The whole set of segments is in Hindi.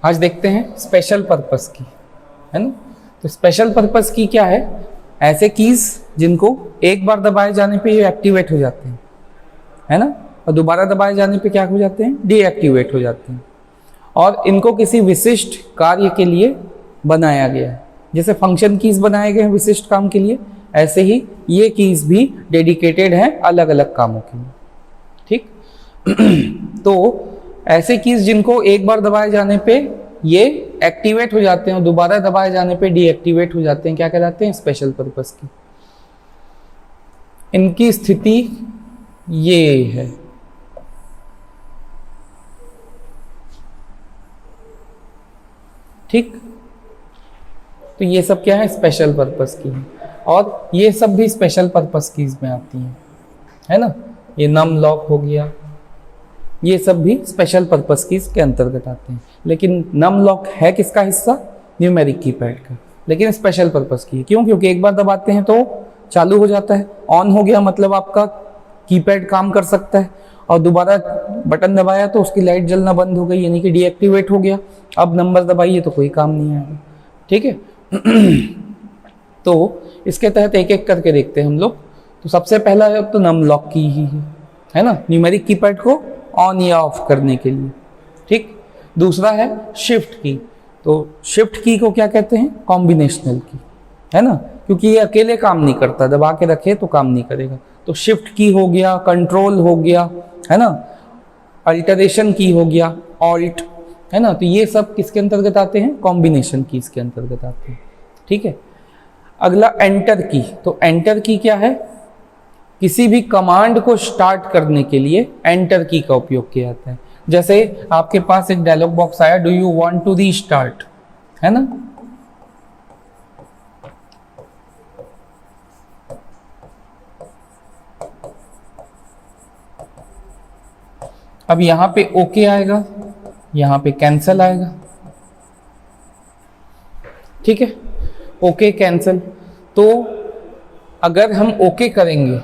आज देखते हैं स्पेशल पर्पस की, है ना। तो स्पेशल पर्पस की क्या है? ऐसे कीज जिनको एक बार दबाए जाने पे ये एक्टिवेट हो जाते हैं, है ना, और दोबारा दबाए जाने पे क्या हो जाते हैं? डीएक्टिवेट हो जाते हैं। और इनको किसी विशिष्ट कार्य के लिए बनाया गया है। जैसे फंक्शन कीज बनाए गए हैं विशिष्ट काम के लिए, ऐसे ही ये कीज भी डेडिकेटेड हैं अलग अलग कामों के लिए। ठीक तो ऐसे कीज जिनको एक बार दबाए जाने पे ये एक्टिवेट हो जाते हैं और दोबारा दबाए जाने पे डीएक्टिवेट हो जाते हैं, क्या कहलाते हैं? स्पेशल पर्पस की। इनकी स्थिति ये है। ठीक, तो ये सब क्या है? स्पेशल पर्पस की है। और ये सब भी स्पेशल पर्पस कीज में आती हैं, है ना। ये नम लॉक हो गया, ये सब भी स्पेशल पर्पस कीज के अंतर्गत आते हैं। लेकिन नम लॉक है किसका हिस्सा? न्यूमेरिक कीपैड का, लेकिन स्पेशल पर्पस की है। क्यों? क्योंकि एक बार दबाते हैं तो चालू हो जाता है, ऑन हो गया, मतलब आपका कीपैड काम कर सकता है। और दोबारा बटन दबाया तो उसकी लाइट जलना बंद हो गई, यानी कि डीएक्टिवेट हो गया। अब नंबर दबाइए तो कोई काम नहीं आएगा। ठीक है। तो इसके तहत एक एक करके देखते हैं हम लोग। तो सबसे पहला है तो नम लॉक की ही है ना, न्यूमेरिक कीपैड को ऑन या ऑफ करने के लिए। ठीक, दूसरा है शिफ्ट की। तो शिफ्ट की को क्या कहते हैं? कॉम्बिनेशनल की, है ना, क्योंकि ये अकेले काम नहीं करता, दबा के रखे तो काम नहीं करेगा। तो शिफ्ट की हो गया, कंट्रोल हो गया, है ना, अल्टरेशन की हो गया, ऑल्ट, है ना। तो ये सब किसके अंतर्गत आते हैं? कॉम्बिनेशन कीज के अंतर्गत आते हैं। ठीक है। अगला एंटर की। तो एंटर की क्या है? किसी भी कमांड को स्टार्ट करने के लिए एंटर की का उपयोग किया जाता है। जैसे आपके पास एक डायलॉग बॉक्स आया, do you want to restart, है ना। अब यहां पे ओके आएगा, यहां पे कैंसल आएगा। ठीक है, ओके कैंसल। तो अगर हम ओके करेंगे,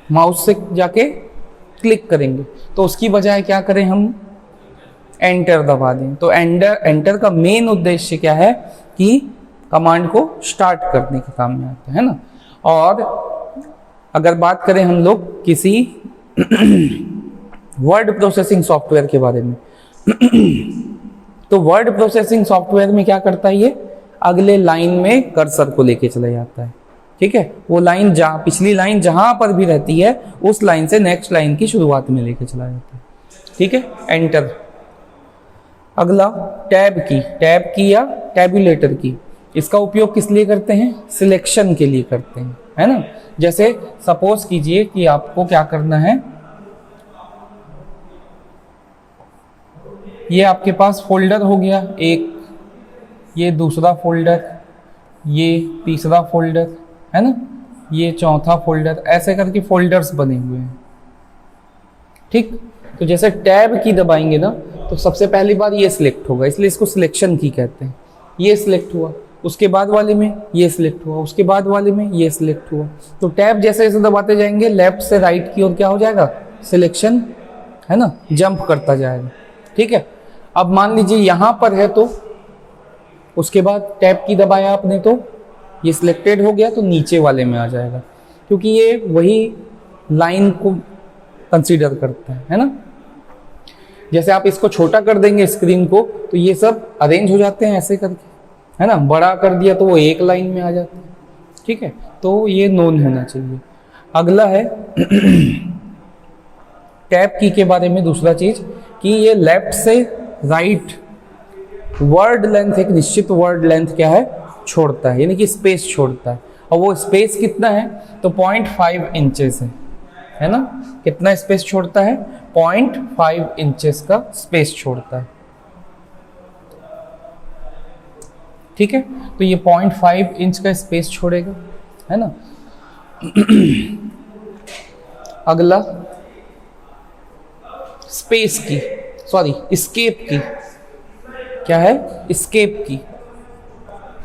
माउस से जाके क्लिक करेंगे, तो उसकी बजाय क्या करें? हम एंटर दबा दें। तो एंटर का मेन उद्देश्य क्या है? कि कमांड को स्टार्ट करने के काम में आता है ना। और अगर बात करें हम लोग किसी वर्ड प्रोसेसिंग सॉफ्टवेयर के बारे में, तो वर्ड प्रोसेसिंग सॉफ्टवेयर में क्या करता है? ये अगले लाइन में कर्सर को लेके चला जाता है। ठीक है, वो लाइन जहां, पिछली लाइन जहां पर भी रहती है, उस लाइन से नेक्स्ट लाइन की शुरुआत में लेके चला जाता है। ठीक है, एंटर। अगला टैब की। टैब की या टैबुलेटर की, इसका उपयोग किस लिए करते हैं? सिलेक्शन के लिए करते हैं, है ना। जैसे सपोज कीजिए कि आपको क्या करना है, ये आपके पास फोल्डर हो गया एक, ये दूसरा फोल्डर, ये तीसरा फोल्डर, है ना, ये चौथा फोल्डर, ऐसे करके फोल्डर्स बने हुए हैं। ठीक, तो जैसे टैब की दबाएंगे ना, तो सबसे पहली बार ये सिलेक्ट होगा, इसलिए इसको सिलेक्शन की कहते हैं। ये सिलेक्ट हुआ, उसके बाद वाले में ये सिलेक्ट हुआ, उसके बाद वाले में ये सिलेक्ट हुआ। तो टैब जैसे जैसे दबाते जाएंगे, लेफ्ट से राइट की ओर क्या हो जाएगा? सिलेक्शन, है ना, जंप करता जाएगा। ठीक है। अब मान लीजिए यहां पर है, तो उसके बाद टैब की दबाया आपने तो ये सिलेक्टेड हो गया, तो नीचे वाले में आ जाएगा, क्योंकि ये वही लाइन को कंसीडर करता है ना। जैसे आप इसको छोटा कर देंगे स्क्रीन को, तो ये सब अरेंज हो जाते हैं ऐसे करके, है ना। बड़ा कर दिया तो वो एक लाइन में आ जाता है। ठीक है, तो ये नोन होना चाहिए। अगला है टैब की के बारे में दूसरा चीज, कि ये लेफ्ट से राइट वर्ड लेंथ, एक निश्चित वर्ड लेंथ क्या है? छोड़ता है, यानी कि स्पेस छोड़ता है। और वो स्पेस कितना है? तो 0.5 इंचेस है ना। कितना स्पेस छोड़ता है? 0.5 इंचेस का स्पेस छोड़ता है। ठीक है, तो ये 0.5 इंच का स्पेस छोड़ेगा, है ना। अगला स्पेस की, सॉरी, एस्केप की। क्या है? एस्केप की।